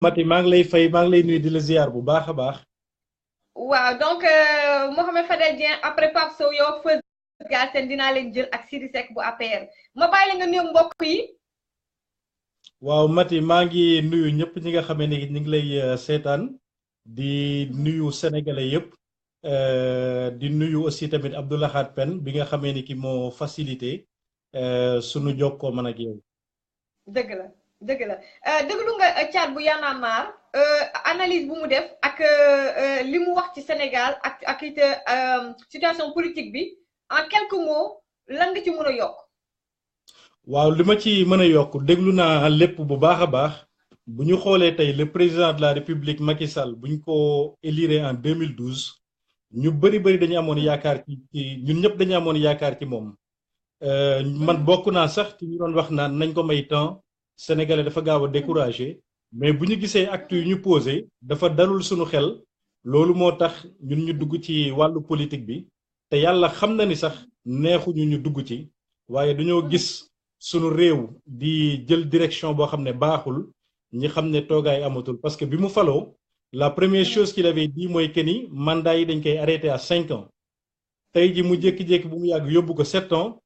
Mati maa ngi lay fay maa ngi lay nuyu di la ziar bu baax a baax. waaw donc Mohamed Fadel Dieng après Pape Sow yow Feuz Galsen dinaa leen jël ak Sidi Seck bu APR ma bàyyi la nga nuyu mbokk yi. waaw Mati maa ngi nuyu ñëpp ñi nga xamee ne ñu ngi lay seetaan di nuyu sénégalais yëpp di nuyu aussi tamit Abdoulahat Pen bi nga xamee ni ki moo facilité sunu jokkoo man ak yow. dëgg la dëgg la déglu nga caat bu Y'en a marre analyse bu mu def ak li mu wax ci Sénégal ak it situation politique bi en quelques mots lan nga ci mën a yokk. waaw li ma ci mën a yokk déglu naa lépp bu baax a baax bu ñu xoolee tey le président de la république Macky Sall bu ñu ko élire en 2012 ñu bëri dañu amoon yaakaar ci ñun ñëpp dañu amoon yaakaar ci moom. man bokk naa sax ci ñu doon wax naan nañ ko may temps sénégalais dafa gaaw a découragé mais bu ñu gisee actes yu ñu posé dafa dalul suñu xel loolu moo tax ñun ñu dugg ci wàllu politique bi te yàlla xam na ni sax neexuñu ñu dugg ci waaye dañoo gis sunu réew di jël direction boo xam ne baaxul ñi xam ne toogaay amatul parce que bi mu faloo la première chose qu'il avait dit mooy que ni mandat yi dañ koy arrêté à 5 ans tey ji mu jékki-jékki bu mu yàgg yóbbu ko 7 ans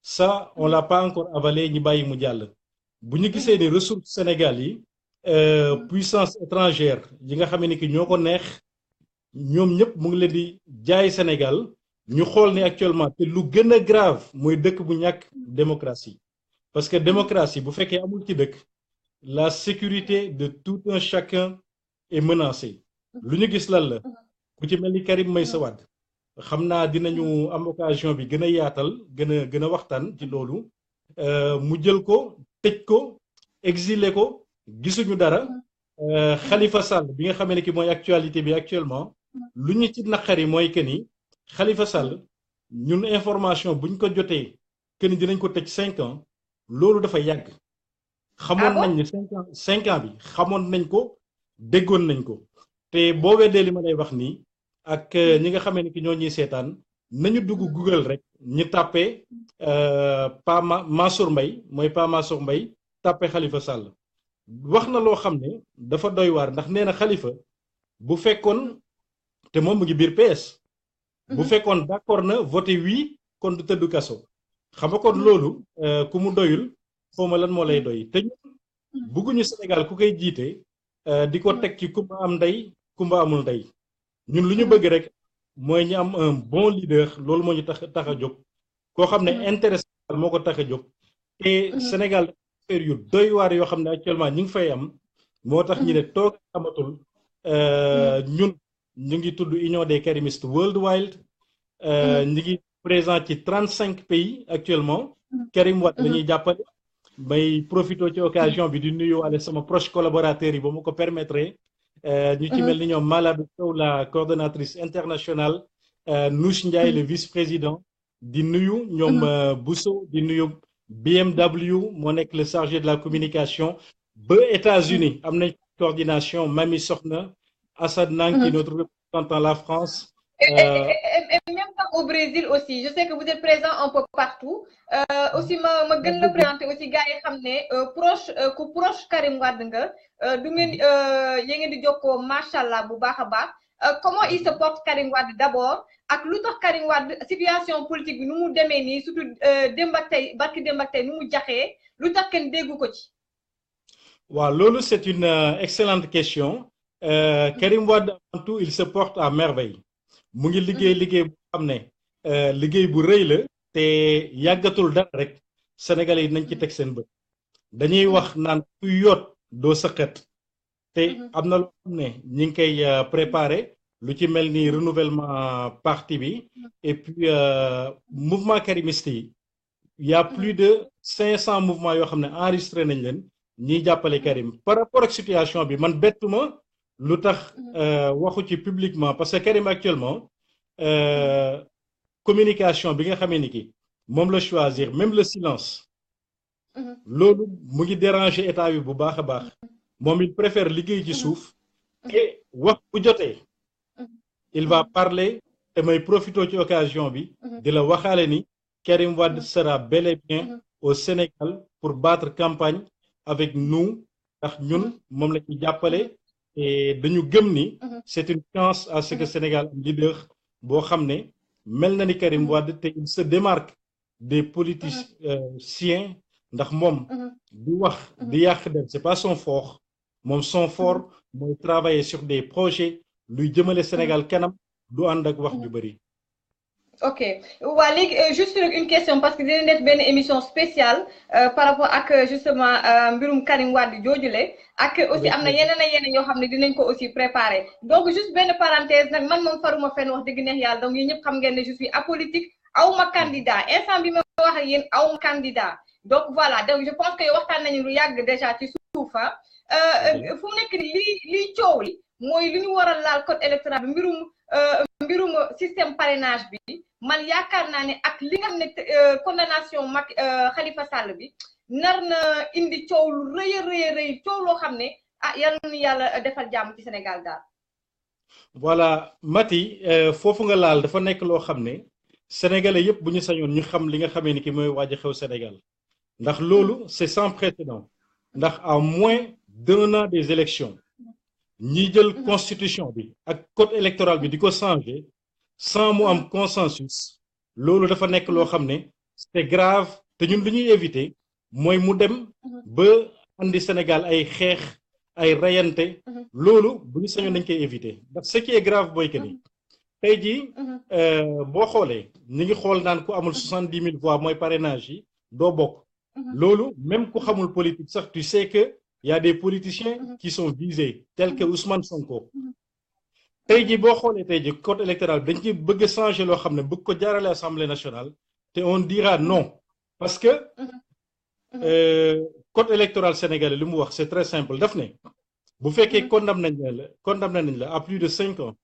ça on l'a pas encore avalé ñi bàyyi mu jàll bu ñu gisee ni ressources Sénégal yi puissance étrangère yi nga xam ne ki ñoo ko neex ñoom ñëpp mu ngi leen di jaay Sénégal ñu xool ni actuellement te lu gën a grave mooy dëkk bu ñàkk démocratie parce que démocratie bu fekkee amul ci dëkk la sécurité de tout un chacun est menacée lu ñu gis lan la ku ci mel ni Karim Meïssa Wade xam naa dinañu am occasion bi gën a yaatal gën a waxtaan ci loolu mu jël ko tëj ko exilé ko gisuñu dara Khalifa Sall bi nga xamee ne ki mooy actualité bi actuellement lu ñu ci naqari mooy que ni Khalifa Sall ñun information buñ ko jotee que ni dinañ ko tëj 5 ans loolu dafa yàgg. xamoon nañ ni 5 ans bi xamoon nañ ko déggoon nañ ko te boo weddee li ma lay wax nii. ak ñi nga xamee ni ki ñoo ñuy seetaan nañu dugg Google rek ñu tàppee Pa Mansour Mbaye mooy Pa Mansour Mbaye tàppee Khalifa Sall wax na loo xam ne dafa doy waar ndax nee na Khalifa bu fekkoon te moom mu ngi biir PS bu fekkoon d'accord na voté oui kon du tëdd kaso xam nga kon loolu ku mu doyul xawma lan moo lay doy te ñu bugguñu Sénégal ku koy jiite di ko teg ci kumba am ndey kumba amul ndey ñun lu ñu bëgg rek mooy ñu am un bon leader loolu moo ñu tax a jóg koo xam ne intérêt moo ko tax a jóg te Sénégal affaire yu doy waar yoo xam ne actuellement ñu ngi fay am moo tax ñu ne toog amatul ñun ñu ngi tudd Union des Karimistes Worldwide ñu ngi présent ci 35 pays actuellement Karim Wade dañuy jàppale may profité ci occasion bi di nuyuwaale sama proche collaborateurs yi ba mu ko permettre ñu ci mel ni ñoom Malade Sow la coordonnatrice internationale Nouch Ndiaye le vice-président di nuyu ñoom Bousso di nuyu BMW moo nekk le chargé de la communication ba États-Unis am nañ coordination Mami Sokhna Assad Nang qui est notre représentant en la France et même pas au Brésil aussi je sais que vous êtes présent un peu partout aussi ma gën la présenter aussi gars yi xam ne proche Karim Wade nga du ngeen yee ngeen di jokkoo macha allah bu baax a baax comment il se porte Karim Wade d'abord ak lu tax Karim Wade situation politique bi nu mu demee nii surtout démb ak tey barki démb ak tey nu mu jaxee lu tax kenn déggu ko ci. waaw loolu c'est une excellente question Karim Wade avant tout il se porte à merveille. mu ngi liggéey bu xam ne liggéey bu rëy la te yàggatul dara rek sénégalais yi nañ ci teg seen bët dañuy wax naan ku yoot doo sëqat te am na loo xam ne ñi ngi koy préparé lu ci mel ni renouvellement parti bi et puis mouvement karimiste yi y a plus de 500 mouvements yoo xam ne enregistré nañ leen ñiy jàppale Karim par rapport ak situation bi man bettuma lu tax waxu ci publiquement parce que Karim actuellement communication bi nga xamee ni ki moom la choisir même le silence loolu mu ngi déranger état bi bu baax a baax moom il préfère liggéey ci suuf et wax bu jotee il va parler te may profité ci occasion bi di la waxaale ni Karim Wade sera bel et bien au Sénégal pour battre campagne avec nous ndax ñun moom la ñuy jàppale et dañu gëm ni c'est une chance à ce que Sénégal am leader boo xam ne mel na ni Karim Wade te il se démarque des politiciens ndax moom di wax di yàq dem c'est pas son fort moom son fort mooy travailler sur des projets luy jëmale Sénégal kanam du ànd ak wax ju bëri. ok waa léegi juste une question parce que dinañ def benn émission spéciale par rapport ak justement mbirum Karim Wade joojule ak aussi am na yeneen ak yeneen yoo xam ne dinañ ko aussi préparer donc juste benn parenthèse nag man moom faruma fenn wax dëgg neex yàlla donc yéen ñëpp xam ngeen ne je suis apolitique awma candidat instant bi ma wax ak yéen awma candidat donc voilà donc je pense que yow waxtaan nañu lu yàgg déjà ci suuf fu mu nekk ni lii coow li mooy lu ñu war a laal code électoral bi mbirum système parrainage bi man yaakaar naa ne ak li nga xam ne condamnation Khalifa Sall bi nar na indi coow lu rëy coow loo xam ne yal na yàlla defal jàmm ci Sénégal daal. voilà Mati foofu nga laal dafa nekk loo xam ne sénégalais yëpp bu ñu sañoon ñu xam li nga xamee ni ki mooy waaj a xew Sénégal ndax loolu c'est sans précédent ndax à moins d'un an des élections ñi jël constitution bi ak code électoral bi di ko changer sans mu am consensus loolu dafa nekk loo xam ne c'est grave te ñun lu ñuy éviter mooy mu dem ba andi Sénégal ay xeex ay rayante loolu bu ñu sañoon dañ koy éviter ndax ce qui est grave booy que ni tey jii boo xoolee ñi ngi xool naan ku amul 70 000 voix mooy parrainage yi doo bokk loolu même ku xamul politique sax tu sais que y a des politiciens qui sont visés tels que Ousmane Sonko tey jii boo xoolee tey jii code électoral bi dañ ci bëgg a changer loo xam ne bëgg ko jaarale Assemblée nationale te on dira non parce que code électoral sénégalais li mu wax c'est très simple daf ne bu fekkee condamné nañ la à plus de 5 ans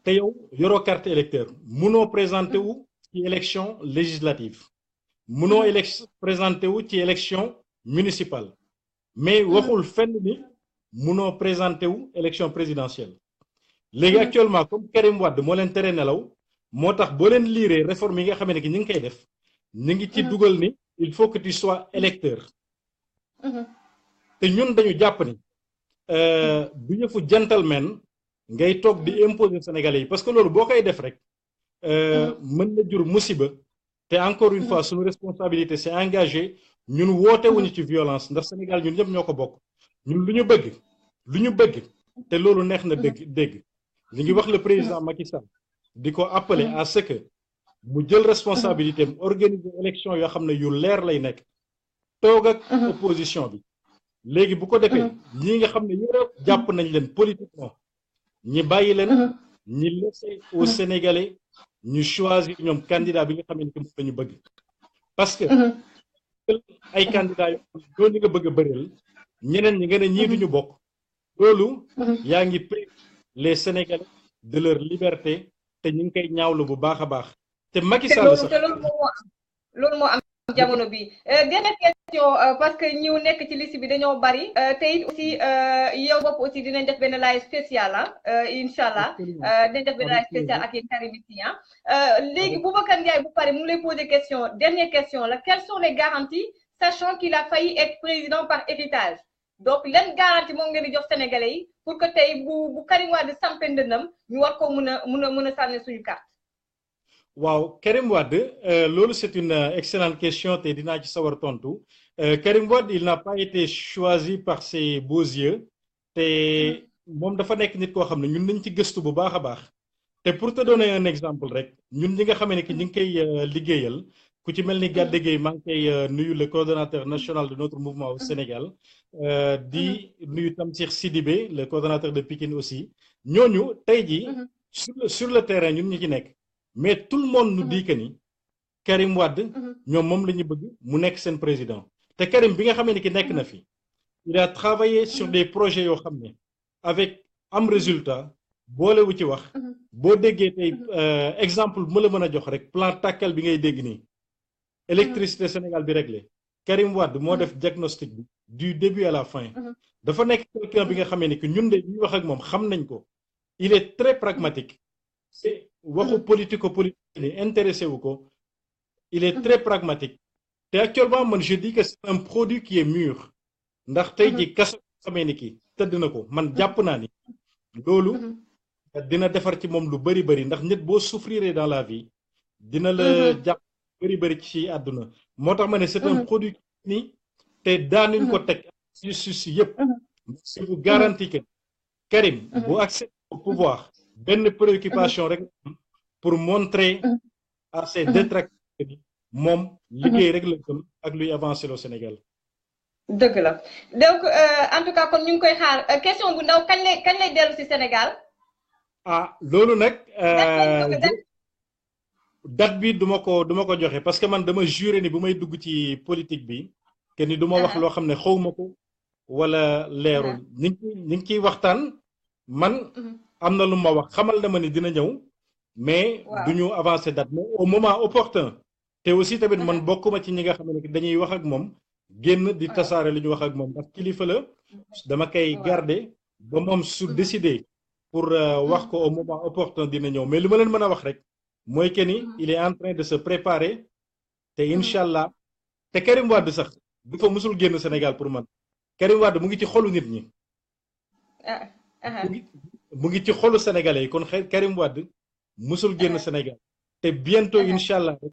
te yow yoroo carte électeur munoo présenté wu ci élection législative munoo présenté wu ci élection municipale mais waxul fenn ni munoo présenté wu élection présidentielle léegi actuellement comme Karim Wade moo leen tere nelaw moo tax boo leen liiree réforme yi nga xam ne ki ñu ngi koy def ñu ngi ci dugal ni il faut que tu sois électeur te ñun dañu jàpp ni du yëfu gentleman ngay toog di imposer Sénégalais yi parce que loolu boo koy def rek mën na jur musiba te encore une fois suñu responsabilité c'est engagé ñun woote wuñu ci violence ndax Sénégal ñun ñëpp ñoo ko bokk ñun lu ñu bëgg te loolu neex na dégg ñu ngi wax le président Macky Sall di ko appeler à ce que mu jël responsabilité am organiser élection yoo xam ne yu leer lay nekk toog ak opposition bi léegi bu ko defee ñi nga xam ne yëpp jàpp nañ leen politiquement ñi bàyyi leen ñi laisser aux Sénégalais ñu choisir ñoom candidat bi nga xam ne moom la ñu bëgg parce que ay candidats yoo ñi nga bëgg a bëreel ñeneen ñi nga ne ñii duñu bokk loolu yaa ngi priver les Sénégalais de leur liberté te ñu ngi koy ñaawlu bu baax a baax te Macky Sall sax loolu moo am jamono bi dernière question parce que ñiw nekk ci liste bi dañoo bari te it aussi yow bopp aussi dinañ def benn live spécial incha allah dinañ def benn live spécial ak yéen Karimiti léegi Boubacar Ndiaye bu pare mu ngi lay poser question dernière question la quelles sont les garanties sachant qu'il a failli être président par héritage donc lan garantie moom ngeen di jox sénégalais yi pour que tey bu Karim Wade sampe ndëndam ñu war ko mën a sànni suñu carte. waaw Karim Wade loolu c'est une excellente question te dinaa ci sawar tontu Karim Wade il n'a pas été choisi par ses beaux yeux te moom dafa nekk nit koo xam ne ñun nañ ci gëstu bu baax a baax te pour te donner un exemple rek ñun ñi nga xamee ne que ñu ngi koy liggéeyal ku ci mel ni Gadé Gueye maa ngi koy nuyu le coordonnateur national de notre mouvement au Sénégal di nuyu Tamsir Sidibé le coordonnateur de Pikine aussi ñooñu tey jii sur le terrain ñun ñi ci nekk mais tout le monde nous dit que ni Karim Wade ñoom moom la ñu bëgg mu nekk seen président te Karim bi nga xamee ni ki nekk na fi il a travaillé sur des projets yoo xam ne avec am résultat boolewu ci wax boo déggee tey exemple bu ma la mën a jox rek plan tàkkal bi ngay dégg nii électricité Sénégal bi réglé Karim Wade moo def diagnostic bi du début à la fin dafa nekk quelqu'un bi nga xamee ni que ñun de ñuy wax ak moom xam nañ ko il est très pragmatique c'est waxu politico-politique ni intéressé wu ko il est très pragmatique te actuellement man je dis que c'est un produit qui est mûr ndax tey ji kaso xamee ni ki tëdd na ko man jàpp naa ni loolu dina defar ci moom lu bari bari ndax nit boo souffrir dans la vie dina la jàpp bari bari ci àdduna moo tax ma ne c'est un produit ni te daanuñ ko teg justice yëpp je vous garantis que Karim bu accès au pouvoir benn préoccupation rek pour montrer à ses détracteurs ni moom liggéey rek la gëm ak luy avancer au Sénégal. dëgg la donc en tout cas kon ñu ngi koy xaar question bu ndaw kañ lay dellu ci Sénégal. ah loolu nag. date bi duma ko joxe parce que man dama juré ni bu may dugg ci politique bi que ni du ma wax loo xam ne xawma ko wala leerul ñu ngi ciy waxtaan man am na lu ma wax xamal na ma ni dina ñëw mais du ñu avancer date mais au moment opportun te aussi tamit man bokkuma ci ñi nga xam ne dañuy wax ak moom génn di tasaare li ñu wax ak moom ndax kilifa la dama koy garder ba moom su décider pour wax ko au moment opportun dina ñëw mais li ma leen mën a wax rek mooy que ni il est en train de se préparer te incha allah te Karim Wade sax du fa musul génn Sénégal pour man Karim Wade mu ngi ci xolu nit ñi. mu ngi ci xolu sénégalais yi kon Karim Wade musul génn Sénégal te bientôt incha allah